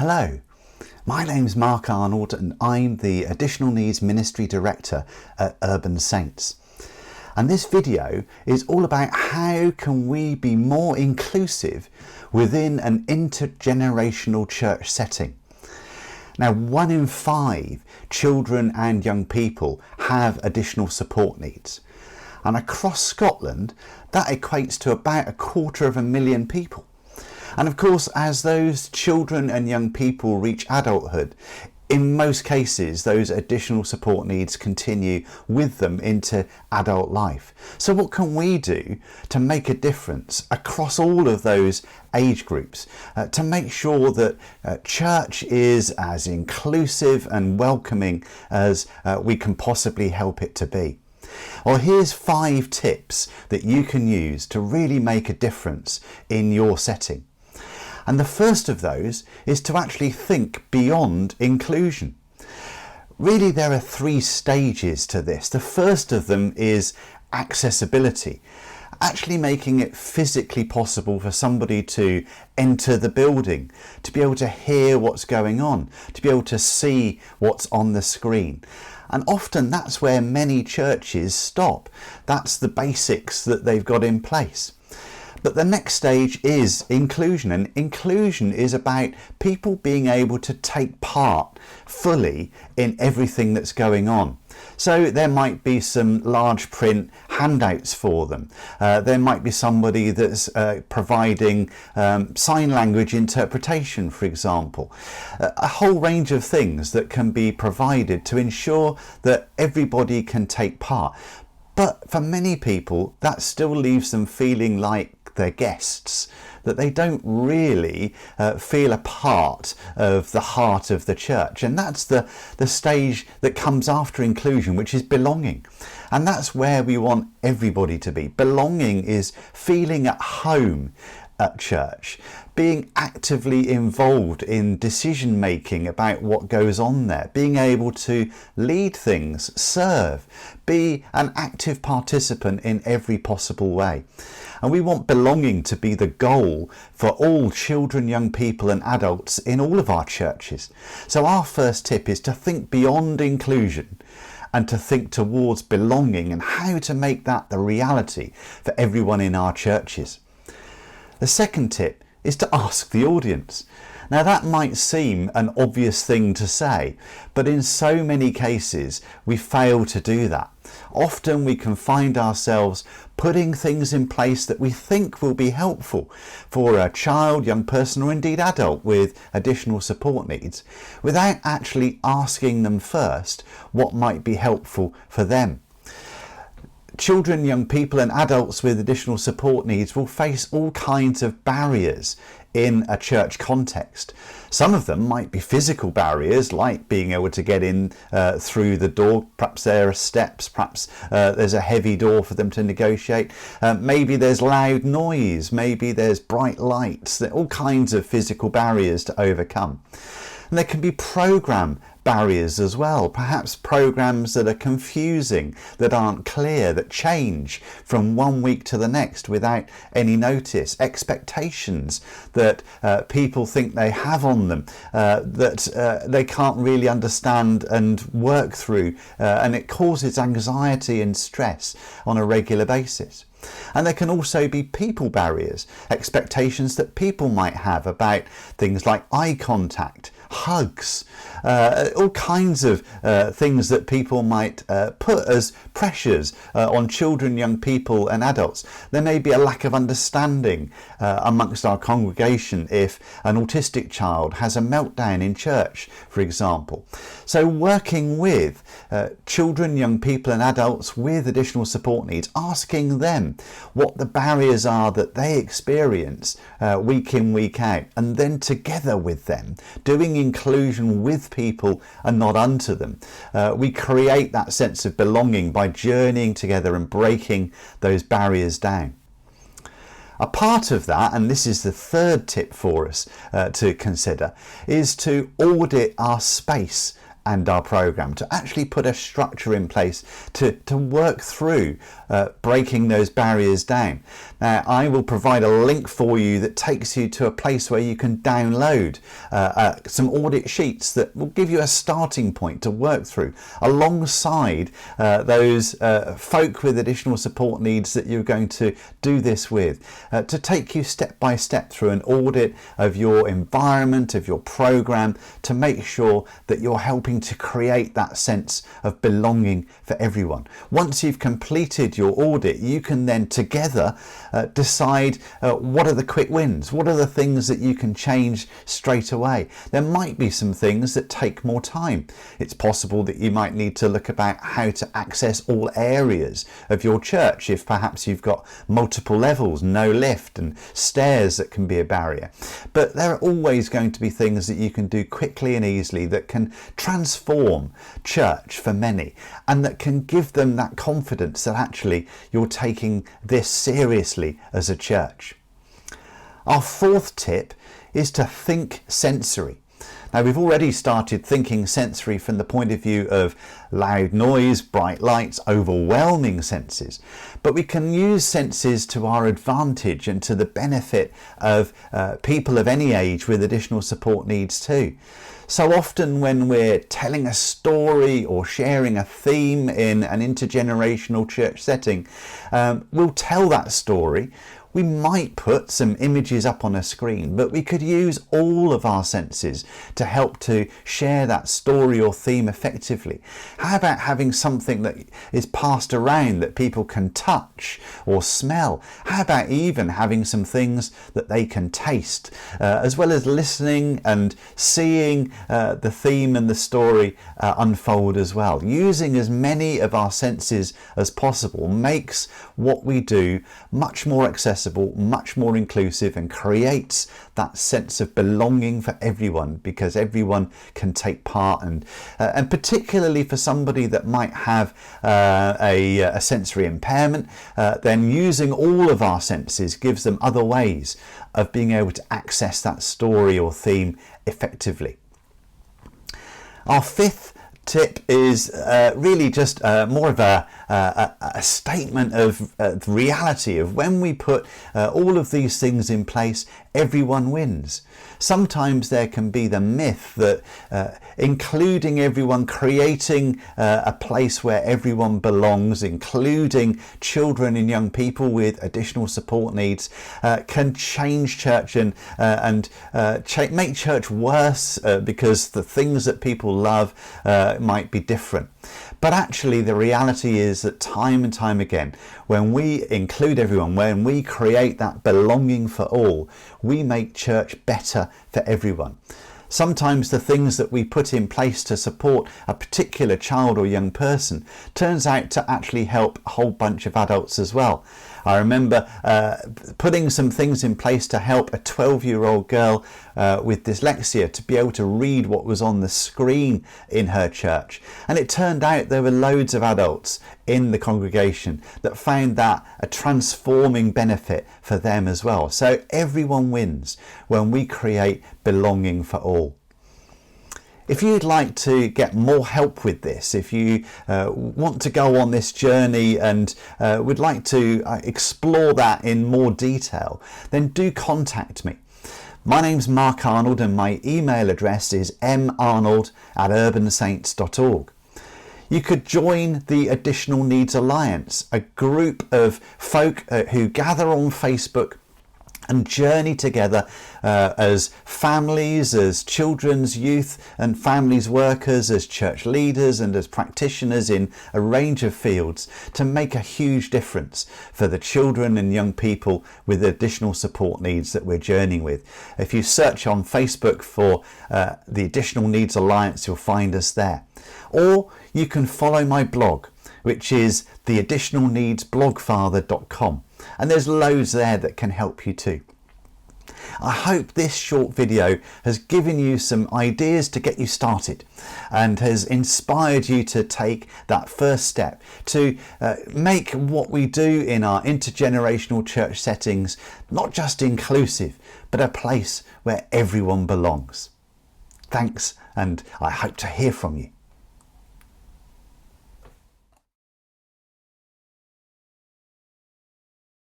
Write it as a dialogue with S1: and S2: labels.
S1: Hello, my name's Mark Arnold and I'm the Additional Needs Ministry Director at Urban Saints. And this video is all about how can we be more inclusive within an intergenerational church setting. Now, 1 in 5 children and young people have additional support needs. And across Scotland, that equates to about 250,000 people. And of course, as those children and young people reach adulthood, in most cases, those additional support needs continue with them into adult life. So what can we do to make a difference across all of those age groups to make sure that church is as inclusive and welcoming as we can possibly help it to be? Well, here's 5 tips that you can use to really make a difference in your setting. And the first of those is to actually think beyond inclusion. Really, there are 3 stages to this. The first of them is accessibility, actually making it physically possible for somebody to enter the building, to be able to hear what's going on, to be able to see what's on the screen. And often that's where many churches stop. That's the basics that they've got in place. But the next stage is inclusion, and inclusion is about people being able to take part fully in everything that's going on. So there might be some large print handouts for them. There might be somebody that's providing sign language interpretation, for example. A whole range of things that can be provided to ensure that everybody can take part. But for many people, that still leaves them feeling like they're guests, that they don't really feel a part of the heart of the church. And that's the stage that comes after inclusion, which is belonging. And that's where we want everybody to be. Belonging is feeling at home at church, being actively involved in decision making about what goes on there, being able to lead things, serve, be an active participant in every possible way. And we want belonging to be the goal for all children, young people and adults in all of our churches. So our first tip is to think beyond inclusion and to think towards belonging and how to make that the reality for everyone in our churches. The second tip is to ask the audience. Now, that might seem an obvious thing to say, but in so many cases we fail to do that. Often we can find ourselves putting things in place that we think will be helpful for a child, young person, or indeed adult with additional support needs, without actually asking them first what might be helpful for them. Children, young people and adults with additional support needs will face all kinds of barriers in a church context. Some of them might be physical barriers, like being able to get in through the door. Perhaps there are steps, perhaps there's a heavy door for them to negotiate. Maybe there's loud noise, maybe there's bright lights. There are all kinds of physical barriers to overcome. And there can be program barriers as well, perhaps programs that are confusing, that aren't clear, that change from one week to the next without any notice, expectations that people think they have on them that they can't really understand and work through, and it causes anxiety and stress on a regular basis. And there can also be people barriers, expectations that people might have about things like eye contact, hugs, all kinds of things that people might put as pressures on children, young people and adults. There may be a lack of understanding amongst our congregation if an autistic child has a meltdown in church, for example. So working with children, young people and adults with additional support needs, asking them what the barriers are that they experience week in, week out, and then together with them doing inclusion with people and not unto them. We create that sense of belonging by journeying together and breaking those barriers down. A part of that, and this is the third tip for us to consider, is to audit our space and our programme, to actually put a structure in place to work through breaking those barriers down. Now, I will provide a link for you that takes you to a place where you can download some audit sheets that will give you a starting point to work through alongside those folk with additional support needs that you're going to do this with, to take you step by step through an audit of your environment, of your programme, to make sure that you're helping to create that sense of belonging for everyone. Once you've completed your audit, you can then together decide what are the quick wins, what are the things that you can change straight away. There might be some things that take more time. It's possible that you might need to look about how to access all areas of your church if perhaps you've got multiple levels, no lift and stairs that can be a barrier. But there are always going to be things that you can do quickly and easily that can transform church for many, and that can give them that confidence that actually you're taking this seriously as a church. Our fourth tip is to think sensory. Now, we've already started thinking sensory from the point of view of loud noise, bright lights, overwhelming senses, but we can use senses to our advantage and to the benefit of people of any age with additional support needs too. So often when we're telling a story or sharing a theme in an intergenerational church setting, we'll tell that story. We might put some images up on a screen, but we could use all of our senses to help to share that story or theme effectively. How about having something that is passed around that people can touch or smell? How about even having some things that they can taste, as well as listening and seeing the theme and the story unfold as well? Using as many of our senses as possible makes what we do much more accessible, much more inclusive, and creates that sense of belonging for everyone, because everyone can take part, and particularly for somebody that might have a sensory impairment, then using all of our senses gives them other ways of being able to access that story or theme effectively. Our fifth tip is really just more of a statement of the reality of when we put all of these things in place, everyone wins. Sometimes there can be the myth that including everyone, creating a place where everyone belongs, including children and young people with additional support needs, can change church and make church worse because the things that people love might be different. But actually the reality is that time and time again, when we include everyone, when we create that belonging for all, we make church better for everyone. Sometimes the things that we put in place to support a particular child or young person turns out to actually help a whole bunch of adults as well. I remember putting some things in place to help a 12-year-old girl with dyslexia to be able to read what was on the screen in her church. And it turned out there were loads of adults in the congregation that found that a transforming benefit for them as well. So everyone wins when we create belonging for all. If you'd like to get more help with this, if you want to go on this journey and would like to explore that in more detail, then do contact me. My name's Mark Arnold and my email address is marnold@urbansaints.org. You could join the Additional Needs Alliance, a group of folk who gather on Facebook and journey together as families, as children's, youth and families workers, as church leaders and as practitioners in a range of fields to make a huge difference for the children and young people with additional support needs that we're journeying with. If you search on Facebook for the Additional Needs Alliance, you'll find us there. Or you can follow my blog, which is theadditionalneedsblogfather.com. And there's loads there that can help you too. I hope this short video has given you some ideas to get you started and has inspired you to take that first step to make what we do in our intergenerational church settings not just inclusive, but a place where everyone belongs. Thanks, and I hope to hear from you.